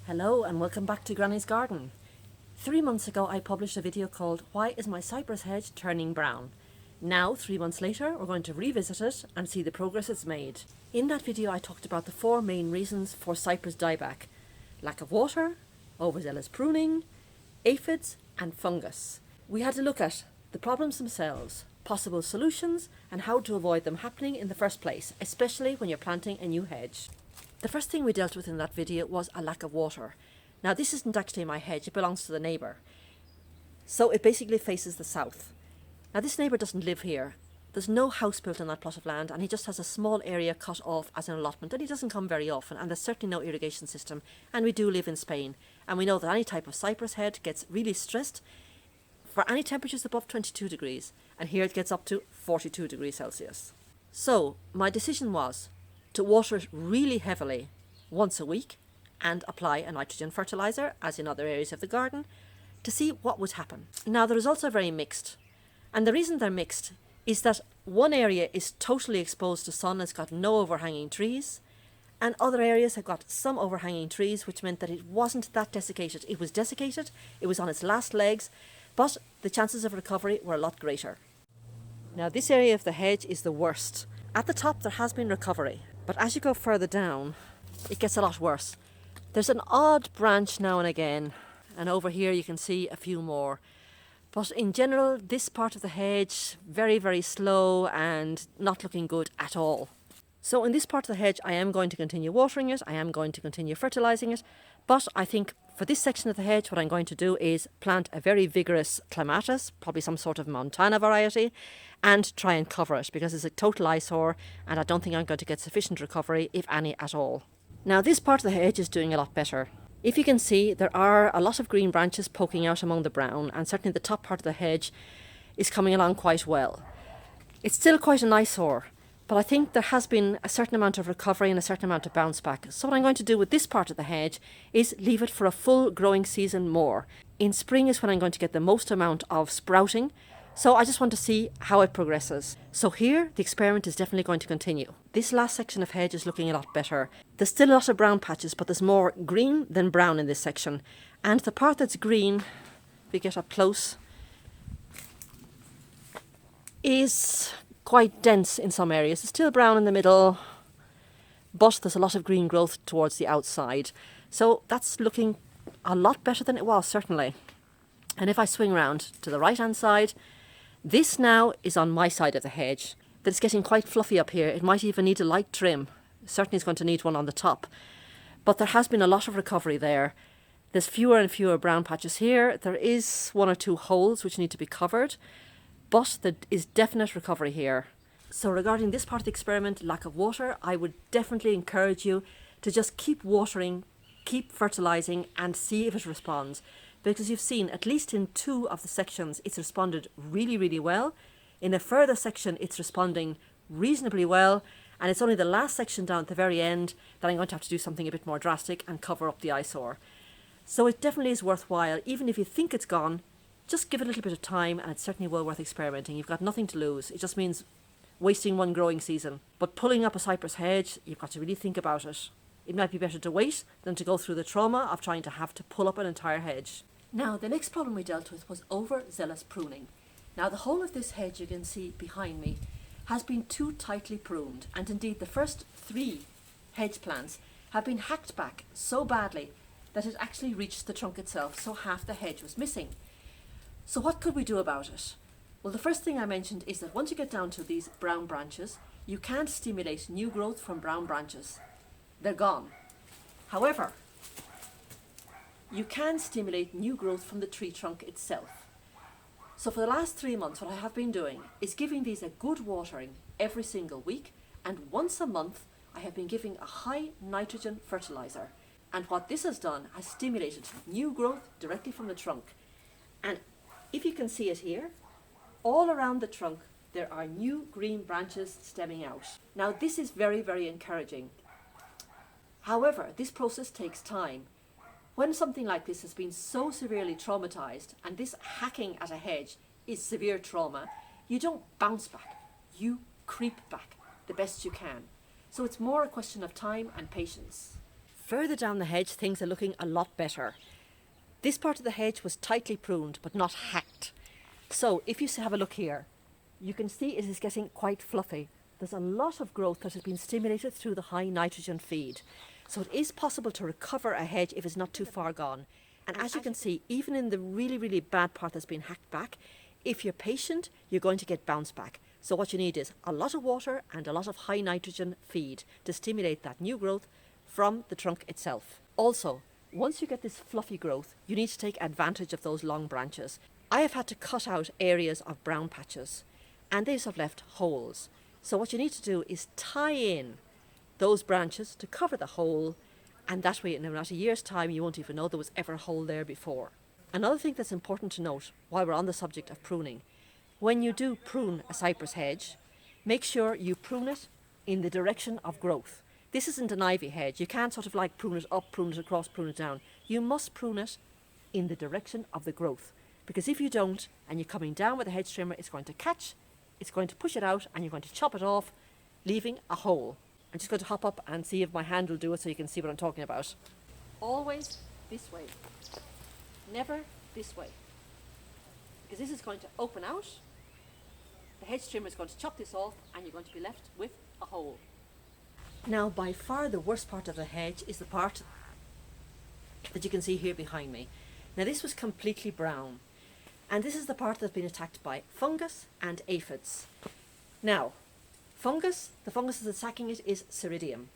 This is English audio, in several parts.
Hello and welcome back to Granny's Garden. 3 months ago I published a video called Why is my cypress hedge turning brown? Now, 3 months later, we're going to revisit it and see the progress it's made. In that video I talked about the 4 main reasons for cypress dieback: lack of water, overzealous pruning, aphids and fungus. We had to look at the problems themselves, possible solutions and how to avoid them happening in the first place, especially when you're planting a new hedge. The first thing we dealt with in that video was a lack of water. Now this isn't actually my hedge, it belongs to the neighbour. So it basically faces the south. Now this neighbour doesn't live here. There's no house built on that plot of land and he just has a small area cut off as an allotment, and he doesn't come very often, and there's certainly no irrigation system, and we do live in Spain and we know that any type of cypress head gets really stressed for any temperatures above 22 degrees, and here it gets up to 42 degrees Celsius. So my decision was to water it really heavily once a week and apply a nitrogen fertilizer, as in other areas of the garden, to see what would happen. Now the results are very mixed, and the reason they're mixed is that one area is totally exposed to sun, it's got no overhanging trees, and other areas have got some overhanging trees, which meant that it wasn't that desiccated. It was desiccated, it was on its last legs, but the chances of recovery were a lot greater. Now this area of the hedge is the worst. At the top there has been recovery, but as you go further down it gets a lot worse. There's an odd branch now and again, and over here you can see a few more. But in general, this part of the hedge, very, very slow and not looking good at all. So in this part of the hedge, I am going to continue watering it, I am going to continue fertilising it, but I think for this section of the hedge, what I'm going to do is plant a very vigorous clematis, probably some sort of Montana variety, and try and cover it, because it's a total eyesore, and I don't think I'm going to get sufficient recovery, if any at all. Now this part of the hedge is doing a lot better. If you can see, there are a lot of green branches poking out among the brown, and certainly the top part of the hedge is coming along quite well. It's still quite an eyesore, but I think there has been a certain amount of recovery and a certain amount of bounce back. So what I'm going to do with this part of the hedge is leave it for a full growing season more. In spring is when I'm going to get the most amount of sprouting, so I just want to see how it progresses. So here, the experiment is definitely going to continue. This last section of hedge is looking a lot better. There's still a lot of brown patches, but there's more green than brown in this section. And the part that's green, if we get up close, is quite dense in some areas. It's still brown in the middle, but there's a lot of green growth towards the outside. So that's looking a lot better than it was, certainly. And if I swing round to the right hand side, this now is on my side of the hedge. That it's getting quite fluffy up here. It might even need a light trim. Certainly it's going to need one on the top. But there has been a lot of recovery there. There's fewer and fewer brown patches here. There is 1 or 2 holes which need to be covered, but there is definite recovery here. So regarding this part of the experiment, lack of water, I would definitely encourage you to just keep watering, keep fertilizing and see if it responds. Because you've seen, at least in 2 of the sections, it's responded really, really well. In a further section, it's responding reasonably well. And it's only the last section down at the very end that I'm going to have to do something a bit more drastic and cover up the eyesore. So it definitely is worthwhile. Even if you think it's gone, just give it a little bit of time, and it's certainly well worth experimenting. You've got nothing to lose. It just means wasting 1 growing season. But pulling up a cypress hedge, you've got to really think about it. It might be better to wait than to go through the trauma of trying to have to pull up an entire hedge. Now, the next problem we dealt with was overzealous pruning. Now, the whole of this hedge you can see behind me has been too tightly pruned, and indeed the first 3 hedge plants have been hacked back so badly that it actually reached the trunk itself, so half the hedge was missing. So what could we do about it? Well, the first thing I mentioned is that once you get down to these brown branches, you can't stimulate new growth from brown branches. They're gone. However, you can stimulate new growth from the tree trunk itself. So for the last 3 months, what I have been doing is giving these a good watering every single week, and once a month I have been giving a high nitrogen fertilizer. And what this has done has stimulated new growth directly from the trunk. And if you can see it here, all around the trunk there are new green branches stemming out. Now this is very, very encouraging. However, this process takes time. When something like this has been so severely traumatized, and this hacking at a hedge is severe trauma, you don't bounce back, you creep back the best you can. So it's more a question of time and patience. Further down the hedge, things are looking a lot better. This part of the hedge was tightly pruned, but not hacked. So if you have a look here, you can see it is getting quite fluffy. There's a lot of growth that has been stimulated through the high nitrogen feed. So it is possible to recover a hedge if it's not too far gone. And as you can see, even in the really, really bad part that's been hacked back, if you're patient, you're going to get bounce back. So what you need is a lot of water and a lot of high nitrogen feed to stimulate that new growth from the trunk itself. Also, once you get this fluffy growth, you need to take advantage of those long branches. I have had to cut out areas of brown patches, and these have left holes. So what you need to do is tie in those branches to cover the hole, and that way in about a year's time you won't even know there was ever a hole there before. Another thing that's important to note while we're on the subject of pruning, when you do prune a cypress hedge, make sure you prune it in the direction of growth. This isn't an ivy hedge. You can't sort of like prune it up, prune it across, prune it down. You must prune it in the direction of the growth, because if you don't and you're coming down with a hedge trimmer, it's going to catch, it's going to push it out, and you're going to chop it off, leaving a hole. I'm just going to hop up and see if my hand will do it so you can see what I'm talking about. Always this way, never this way, because this is going to open out. The hedge trimmer is going to chop this off and you're going to be left with a hole. Now by far the worst part of the hedge is the part that you can see here behind me. Now this was completely brown, and this is the part that's been attacked by fungus and aphids. Now the fungus that's attacking it is ceridium.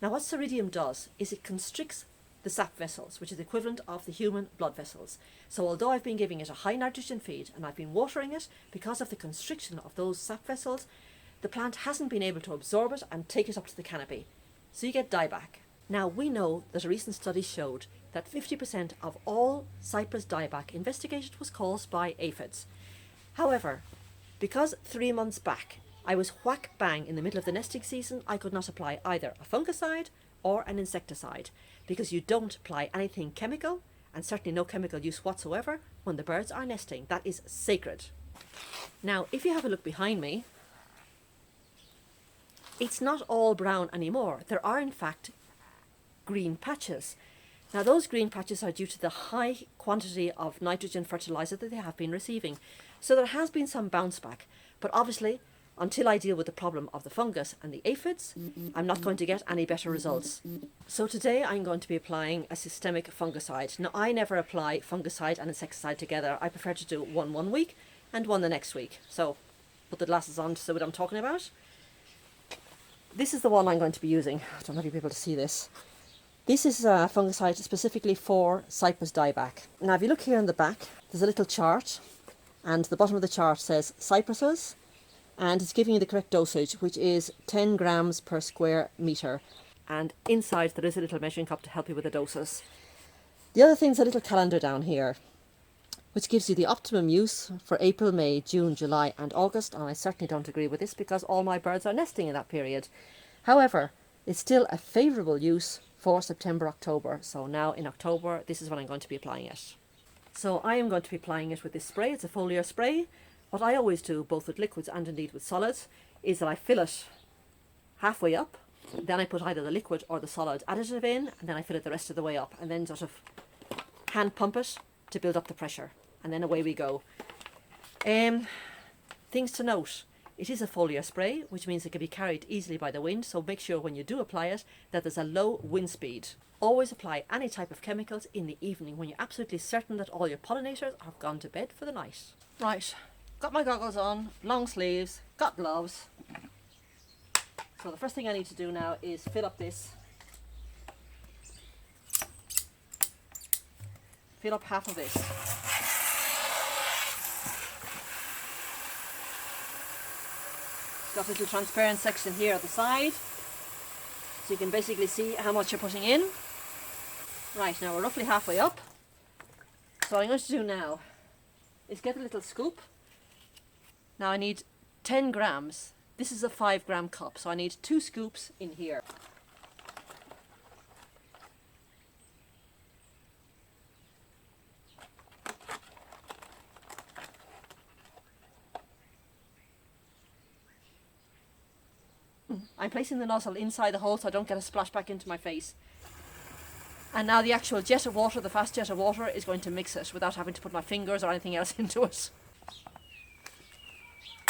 Now what ceridium does is it constricts the sap vessels, which is the equivalent of the human blood vessels. So although I've been giving it a high nitrogen feed and I've been watering it, because of the constriction of those sap vessels, the plant hasn't been able to absorb it and take it up to the canopy. So you get dieback. Now we know that a recent study showed that 50% of all cypress dieback investigated was caused by aphids. However, because 3 months back I was whack bang in the middle of the nesting season, I could not apply either a fungicide or an insecticide, because you don't apply anything chemical, and certainly no chemical use whatsoever, when the birds are nesting. That is sacred. Now if you have a look behind me, it's not all brown anymore. There are in fact green patches. Now those green patches are due to the high quantity of nitrogen fertilizer that they have been receiving. So there has been some bounce back, but obviously until I deal with the problem of the fungus and the aphids, I'm not going to get any better results. So today I'm going to be applying a systemic fungicide. Now I never apply fungicide and insecticide together. I prefer to do one week and one the next week. So put the glasses on to see what I'm talking about. This is the one I'm going to be using. I don't know if you'll be able to see this. This is a fungicide specifically for cypress dieback. Now if you look here on the back, there's a little chart, and the bottom of the chart says cypresses, and it's giving you the correct dosage, which is 10 grams per square metre. And inside there is a little measuring cup to help you with the doses. The other thing's a little calendar down here, which gives you the optimum use for April, May, June, July and August. And I certainly don't agree with this because all my birds are nesting in that period. However, it's still a favourable use for September, October. So now in October, this is when I'm going to be applying it. So I am going to be applying it with this spray. It's a foliar spray. What I always do, both with liquids and indeed with solids, is that I fill it halfway up, then I put either the liquid or the solid additive in, and then I fill it the rest of the way up, and then sort of hand pump it to build up the pressure, and then away we go. Things to note: it is a foliar spray, which means it can be carried easily by the wind, so make sure when you do apply it that there's a low wind speed. Always apply any type of chemicals in the evening when you're absolutely certain that all your pollinators have gone to bed for the night. Right. Got my goggles on, long sleeves, got gloves. So the first thing I need to do now is fill up this. Fill up half of this. Got this little transparent section here at the side, so you can basically see how much you're putting in. Right, now we're roughly halfway up. So what I'm going to do now is get a little scoop. Now I need 10 grams. This is a 5 gram cup, so I need 2 scoops in here. I'm placing the nozzle inside the hole so I don't get a splash back into my face. And now the actual jet of water, the fast jet of water, is going to mix it without having to put my fingers or anything else into it.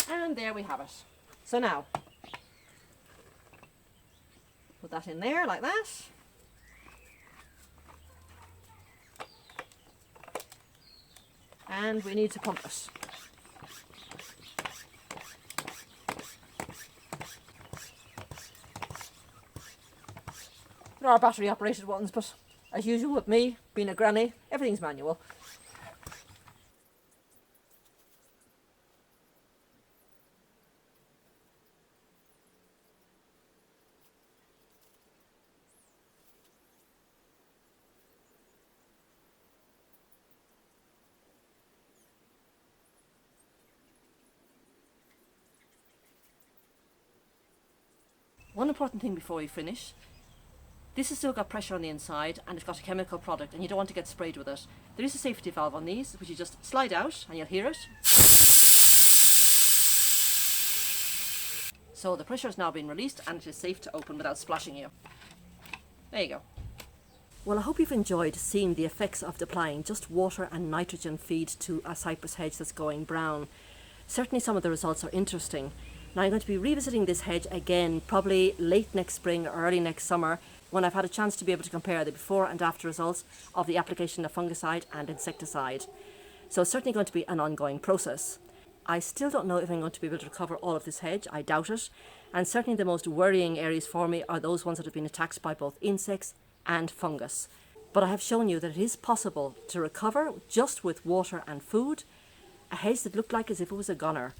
And there we have it. So now, put that in there like that. And we need to pump it. There are battery operated ones, but as usual with me, being a granny, everything's manual. One important thing before we finish, this has still got pressure on the inside and it's got a chemical product and you don't want to get sprayed with it. There is a safety valve on these which you just slide out and you'll hear it. So the pressure has now been released and it is safe to open without splashing you. There you go. Well, I hope you've enjoyed seeing the effects of applying just water and nitrogen feed to a cypress hedge that's going brown. Certainly some of the results are interesting. Now I'm going to be revisiting this hedge again, probably late next spring or early next summer, when I've had a chance to be able to compare the before and after results of the application of fungicide and insecticide. So it's certainly going to be an ongoing process. I still don't know if I'm going to be able to recover all of this hedge, I doubt it, and certainly the most worrying areas for me are those ones that have been attacked by both insects and fungus. But I have shown you that it is possible to recover just with water and food a hedge that looked like as if it was a goner.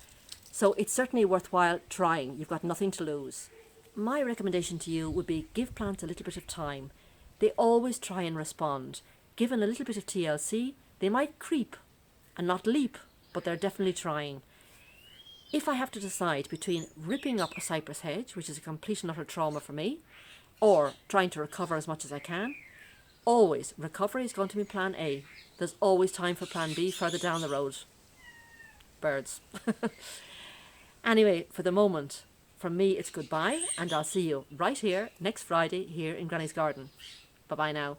So it's certainly worthwhile trying. You've got nothing to lose. My recommendation to you would be give plants a little bit of time. They always try and respond. Given a little bit of TLC, they might creep and not leap, but they're definitely trying. If I have to decide between ripping up a cypress hedge, which is a complete and utter trauma for me, or trying to recover as much as I can, always recovery is going to be plan A. There's always time for plan B further down the road. Birds. Anyway, for the moment, from me it's goodbye, and I'll see you right here next Friday here in Granny's Garden. Bye bye now.